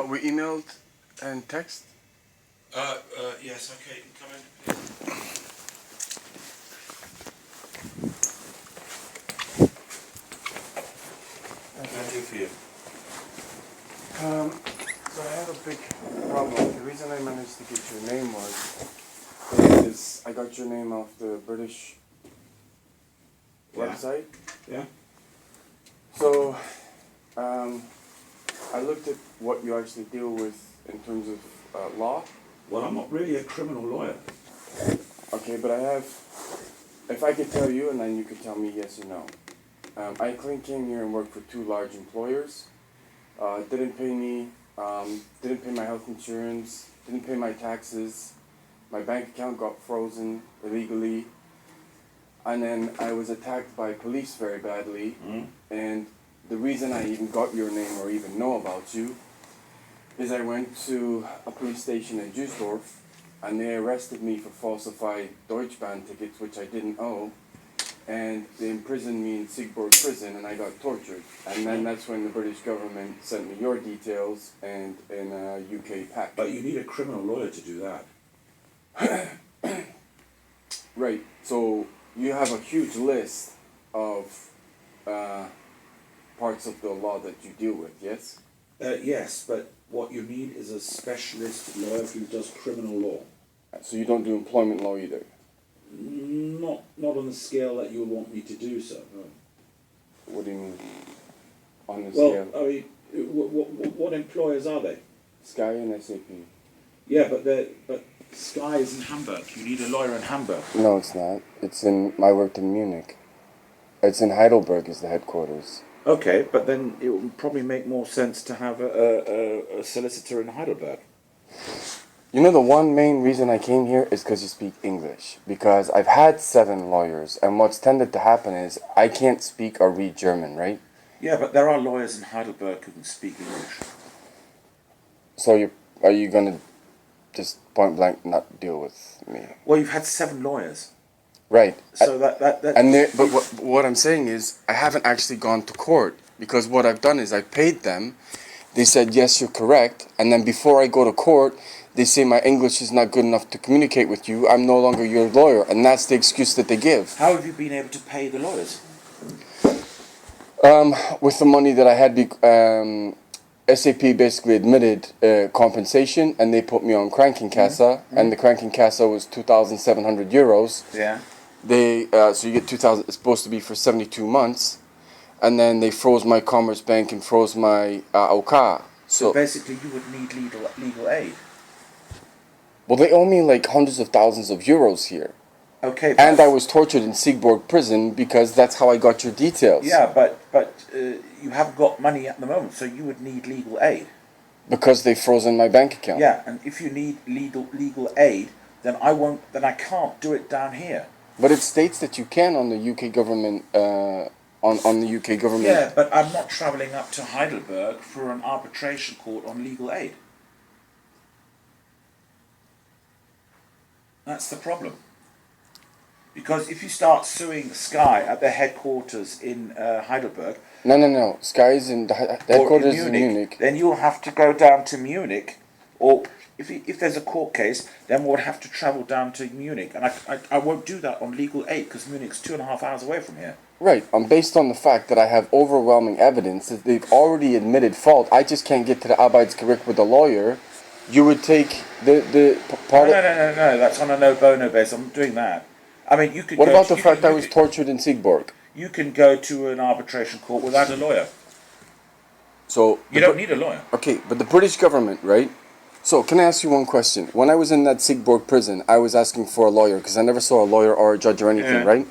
We emailed and text. Yes, okay, you can come in, please. What can I do for you? So I have a big problem. The reason I managed to get your name is I got your name off the British website. Yeah. So I looked at what you actually deal with in terms of law. Well, I'm not really a criminal lawyer. Okay, but I have, if I could tell you and then you could tell me yes or no. I came here and worked for 2 large employers. Didn't pay me, didn't pay my health insurance, didn't pay my taxes. My bank account got frozen illegally. And then I was attacked by police very badly. And the reason I even got your name or even know about you is I went to a police station in Düsseldorf and they arrested me for falsified Deutschbahn tickets, which I didn't owe. And they imprisoned me in Seigburg prison and I got tortured. And then that's when the British government sent me your details and in a UK pack. But you need a criminal lawyer to do that. Right, so you have a huge list of parts of the law that you deal with, yes? Yes, but what you need is a specialist lawyer who does criminal law. So you don't do employment law either? Not on the scale that you would want me to do so, no. What do you mean? On the Well, scale? I mean, what employers are they? Sky and SAP. Yeah, but Sky is in Hamburg. You need a lawyer in Hamburg. No, it's not. I worked in Munich. It's in Heidelberg is the headquarters. Okay, but then it would probably make more sense to have a solicitor in Heidelberg. You know, the one main reason I came here is because you speak English. Because I've had 7 lawyers, and what's tended to happen is I can't speak or read German, right? Yeah, but there are lawyers in Heidelberg who can speak English. So are you going to just point blank not deal with me? Well, you've had 7 lawyers. Right. So but what I'm saying is I haven't actually gone to court because what I've done is I paid them. They said, yes, you're correct. And then before I go to court, they say my English is not good enough to communicate with you. I'm no longer your lawyer. And that's the excuse that they give. How have you been able to pay the lawyers? With the money that I had, SAP basically admitted compensation and they put me on Krankenkasse. And the Krankenkasse was 2,700 euros. Yeah. So you get 2,000, it's supposed to be for 72 months. And then they froze my Commerce Bank and froze my OK. So basically you would need legal aid. Well, they owe me like hundreds of thousands of euros here. Okay. And I was tortured in Seigburg prison because that's how I got your details. Yeah, but you haven't got money at the moment, so you would need legal aid. Because they frozen my bank account. Yeah, and if you need legal aid, then I can't do it down here. But it states that you can on the UK government on the UK government. Yeah, but I'm not travelling up to Heidelberg for an arbitration court on legal aid. That's the problem. Because if you start suing Sky at their headquarters in Heidelberg... No. Sky is in the headquarters in Munich. Then you'll have to go down to Munich, or if there's a court case, then we'll have to travel down to Munich. And I won't do that on legal aid because Munich's 2.5 hours away from here. Right, based on the fact that I have overwhelming evidence that they've already admitted fault. I just can't get to the Arbeitsgericht with a lawyer. You would take the part No, that's on a no bono basis. I'm doing that. I mean, you could. What about the fact I was tortured in Seigburg? You can go to an arbitration court without a lawyer. So you don't need a lawyer. Okay, but the British government, right? So can I ask you one question? When I was in that Seigburg prison, I was asking for a lawyer because I never saw a lawyer or a judge or anything, right?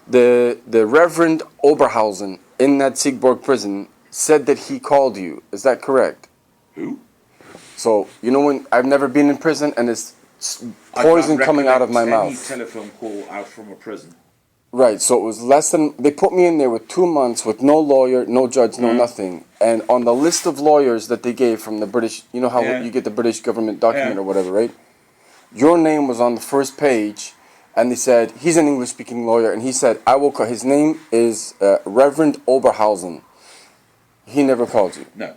The Reverend Oberhausen in that Seigburg prison said that he called you. Is that correct? Who? So you know when I've never been in prison and it's poison coming out of my mouth. Any telephone call out from a prison. Right, so it was less than, they put me in there with 2 months with no lawyer, no judge, no nothing. And on the list of lawyers that they gave from the British, you know how you get the British government document or whatever, right? Your name was on the first page, and they said, he's an English-speaking lawyer, and he said, I will call, his name is Reverend Oberhausen. He never called you. No.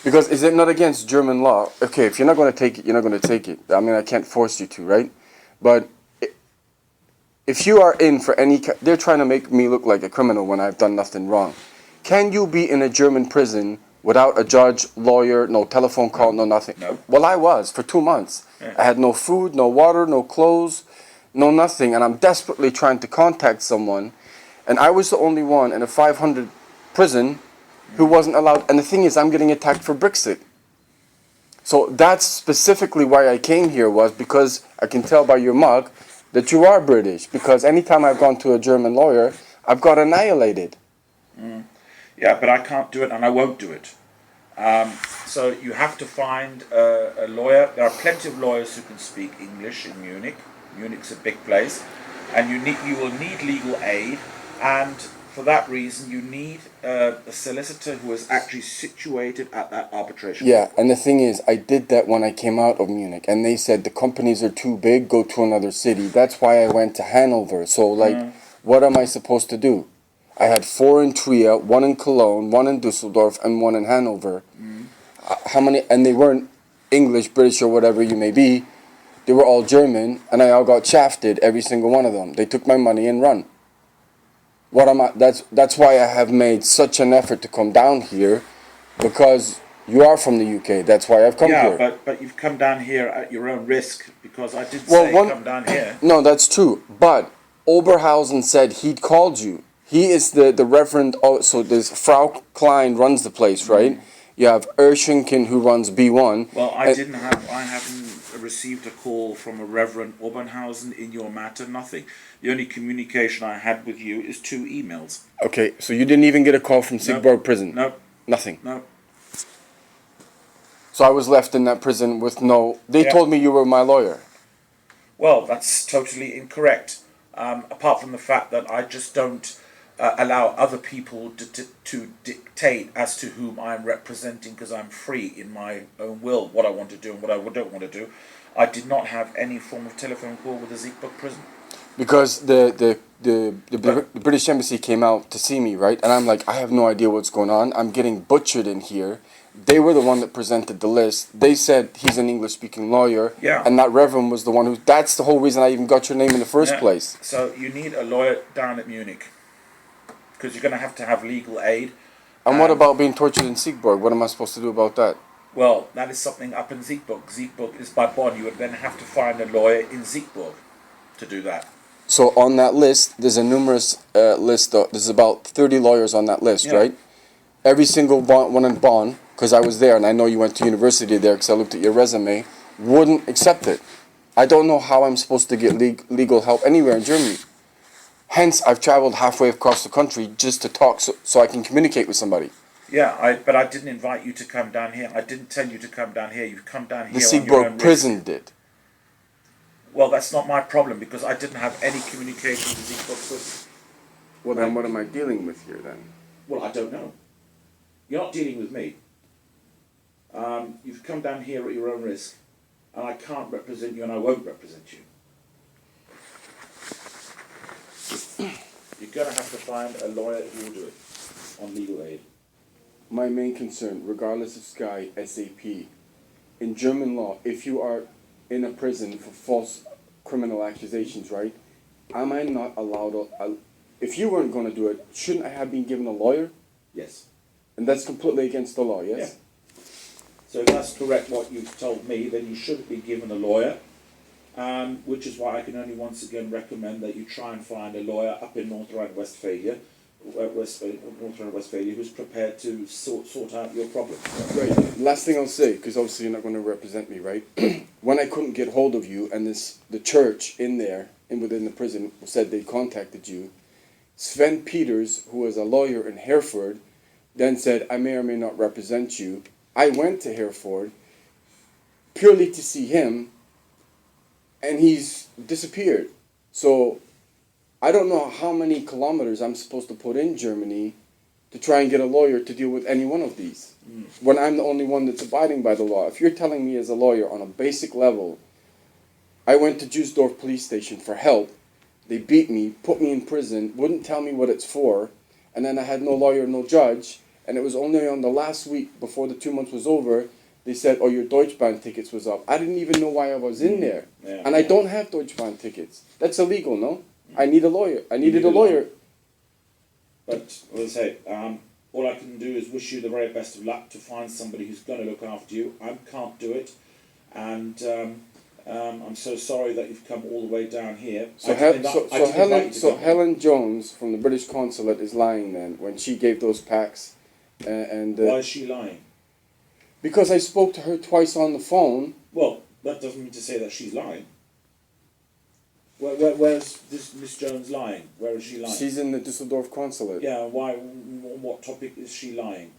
Because is it not against German law? Okay, if you're not going to take it, you're not going to take it. I mean, I can't force you to, right? But if you are in for any, they're trying to make me look like a criminal when I've done nothing wrong. Can you be in a German prison without a judge, lawyer, no telephone call, no nothing? No. Well, I was for 2 months. Yeah. I had no food, no water, no clothes, no nothing, and I'm desperately trying to contact someone, and I was the only one in a 500 prison who wasn't allowed. And the thing is, I'm getting attacked for Brixit. So that's specifically why I came here, was because I can tell by your mug that you are British. Because anytime I've gone to a German lawyer, I've got annihilated. Yeah, but I can't do it and I won't do it. So you have to find a lawyer. There are plenty of lawyers who can speak English in Munich. Munich's a big place. And you will need legal aid, and for that reason you need a solicitor who is actually situated at that arbitration. Yeah, and the thing is, I did that when I came out of Munich, and they said the companies are too big, go to another city. That's why I went to Hanover. So, like, what am I supposed to do? I had 4 in Trier, 1 in Cologne, 1 in Düsseldorf, and 1 in Hanover. How many? And they weren't English, British, or whatever you may be. They were all German, and I all got shafted, every single one of them. They took my money and run. What am I? That's why I have made such an effort to come down here, because you are from the UK. That's why I've come here. Yeah, but you've come down here at your own risk, because I did say come down here. No, that's true. But Oberhausen said he'd called you. He is the Reverend. Oh, so there's Frau Klein runs the place, right? You have Erschenken who runs B1. Well, I haven't received a call from a Reverend Oberhausen in your matter, nothing. The only communication I had with you is 2 emails. Okay, so you didn't even get a call from Seigburg prison? No. Nothing? No. So I was left in that prison with no... They told me you were my lawyer. Well, that's totally incorrect. Apart from the fact that I just don't allow other people to dictate as to whom I'm representing, because I'm free in my own will what I want to do and what I don't want to do. I did not have any form of telephone call with the Seigburg prison. Because the British Embassy came out to see me, right? And I'm like, I have no idea what's going on. I'm getting butchered in here. They were the one that presented the list. They said he's an English-speaking lawyer. Yeah. And that Reverend was the one who... That's the whole reason I even got your name in the first place. So you need a lawyer down at Munich, because you're going to have legal aid. And what about being tortured in Seigburg? What am I supposed to do about that? Well, that is something up in Seigburg. Seigburg is by Bonn. You would then have to find a lawyer in Seigburg to do that. So on that list, there's a numerous list. There's about 30 lawyers on that list, right? Every single one in Bonn, because I was there, and I know you went to university there because I looked at your resume, wouldn't accept it. I don't know how I'm supposed to get legal help anywhere in Germany. Hence, I've traveled halfway across the country just to talk so I can communicate with somebody. Yeah, but I didn't invite you to come down here. I didn't tell you to come down here. You've come down here the on your own Seigburg prison did. Well, that's not my problem, because I didn't have any communication with the Seigburg prison. Well, then what am I dealing with here then? Well, I don't know. You're not dealing with me. You've come down here at your own risk, and I can't represent you, and I won't represent you. You're going to have to find a lawyer who will do it on legal aid. My main concern, regardless of Sky, SAP, in German law, if you are in a prison for false criminal accusations, right? Am I not allowed to... if you weren't going to do it, shouldn't I have been given a lawyer? Yes. And that's completely against the law, yes? Yeah. So if that's correct what you've told me, then you should be given a lawyer, which is why I can only once again recommend that you try and find a lawyer up in North Rhine-Westphalia, who's prepared to sort out your problem. Right. Last thing I'll say, because obviously you're not going to represent me, right? When I couldn't get hold of you, and the church within the prison said they contacted you, Sven Peters, who was a lawyer in Hereford, then said, I may or may not represent you. I went to Hereford purely to see him, and he's disappeared. So I don't know how many kilometers I'm supposed to put in Germany to try and get a lawyer to deal with any one of these, when I'm the only one that's abiding by the law. If you're telling me as a lawyer on a basic level, I went to Düsseldorf police station for help, they beat me, put me in prison, wouldn't tell me what it's for, and then I had no lawyer, no judge, And it was only on the last week before the 2 months was over, they said, oh, your Deutschbahn tickets was up. I didn't even know why I was in there. Yeah, and I don't have Deutschbahn tickets. That's illegal, no? I need a lawyer. I needed a lawyer. But, as I say, all I can do is wish you the very best of luck to find somebody who's going to look after you. I can't do it. And I'm so sorry that you've come all the way down here. So Helen Jones from the British consulate is lying then when she gave those packs. Why is she lying? Because I spoke to her twice on the phone. Well, that doesn't mean to say that she's lying. Where's this Miss Jones lying? Where is she lying? She's in the Düsseldorf consulate. Yeah, why? On what topic is she lying?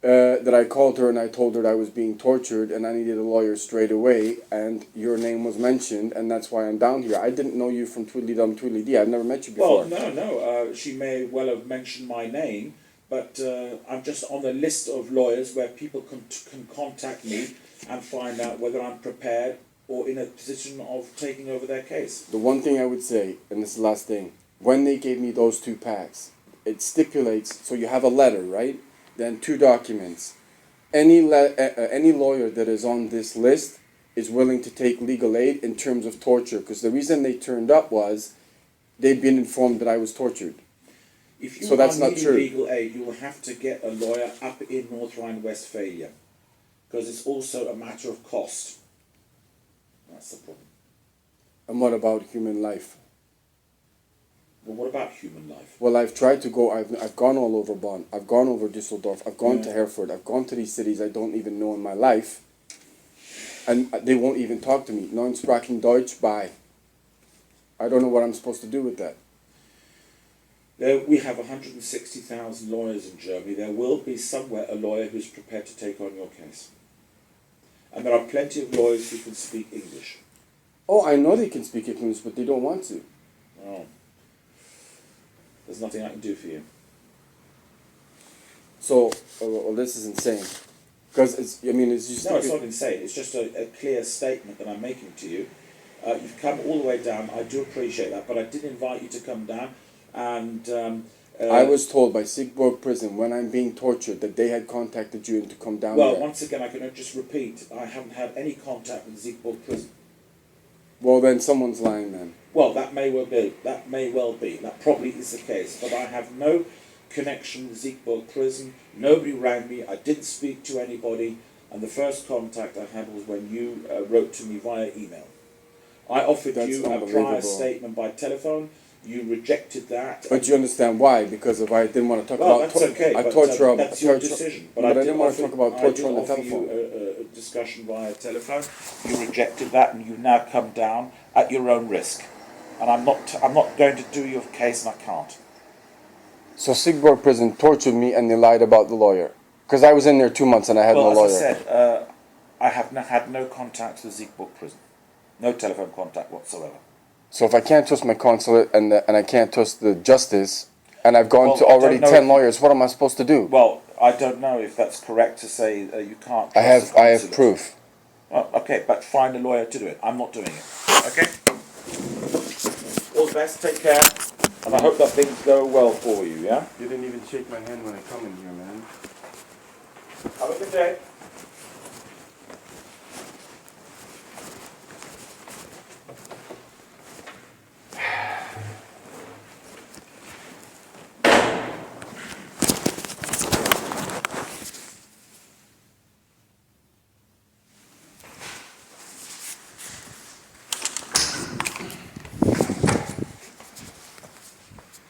That I called her and I told her that I was being tortured and I needed a lawyer straight away, and your name was mentioned, and that's why I'm down here. I didn't know you from Tweedledum Tweedledee. I've never met you before. Well, no. She may well have mentioned my name, but I'm just on the list of lawyers where people can contact me and find out whether I'm prepared or in a position of taking over their case. The one thing I would say, and this is the last thing, when they gave me those 2 packs, it stipulates, so you have a letter, right? Then 2 documents. Any lawyer that is on this list is willing to take legal aid in terms of torture, because the reason they turned up was they'd been informed that I was tortured. If you so that's are not true. Legal aid, you will have to get a lawyer up in North Rhine-Westphalia, because it's also a matter of cost. That's the problem. And what about human life? Well, what about human life? Well, I've tried to go, I've gone all over Bonn, I've gone over Düsseldorf, I've gone to Herford, I've gone to these cities I don't even know in my life, and they won't even talk to me. Non sprechen Deutsch, bye. I don't know what I'm supposed to do with that. We have 160,000 lawyers in Germany. There will be somewhere a lawyer who's prepared to take on your case. And there are plenty of lawyers who can speak English. Oh, I know they can speak English, but they don't want to. Oh. There's nothing I can do for you. So, well, this is insane. Because it's just... No, it's not insane. It's just a clear statement that I'm making to you. You've come all the way down. I do appreciate that, but I did invite you to come down. And I was told by Seigburg prison when I'm being tortured that they had contacted you and to come down well, there. Once again, I can just repeat, I haven't had any contact with Seigburg prison. Well, then someone's lying then. Well, that may well be. That may well be. That probably is the case. But I have no connection with Seigburg prison. Nobody rang me. I didn't speak to anybody. And the first contact I had was when you wrote to me via email. I offered you a prior statement by telephone. You rejected that. But you understand why? Because if I didn't want to talk about that's okay. That's your decision. But I didn't want to talk about torture on the telephone. You a discussion via telephone. You rejected that, and you've now come down at your own risk. And I'm not going to do your case, and I can't. So Seigburg prison tortured me, and they lied about the lawyer. Because I was in there 2 months and I had no lawyer. Well, as I said, I have had no contact with Seigburg prison. No telephone contact whatsoever. So if I can't trust my consulate and I can't trust the justice, and I've gone to already 10 lawyers, what am I supposed to do? Well, I don't know if that's correct to say you can't trust I have proof. Oh, okay, but find a lawyer to do it. I'm not doing it. Okay? All the best, take care, and I hope that things go well for you, yeah? You didn't even shake my hand when I come in here, man. Have a good day.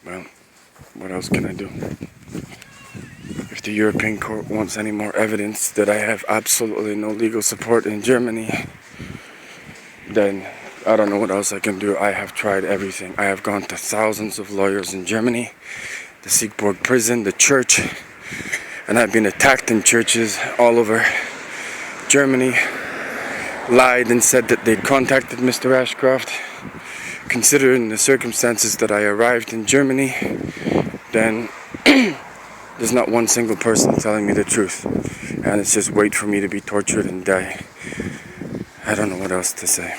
Well, what else can I do? If the European Court wants any more evidence that I have absolutely no legal support in Germany, then I don't know what else I can do. I have tried everything. I have gone to thousands of lawyers in Germany, the Seigburg prison, the church, and I've been attacked in churches all over Germany, lied and said that they contacted Mr. Ashcroft. Considering the circumstances that I arrived in Germany, then there's not one single person telling me the truth. And it's just wait for me to be tortured and die. I don't know what else to say.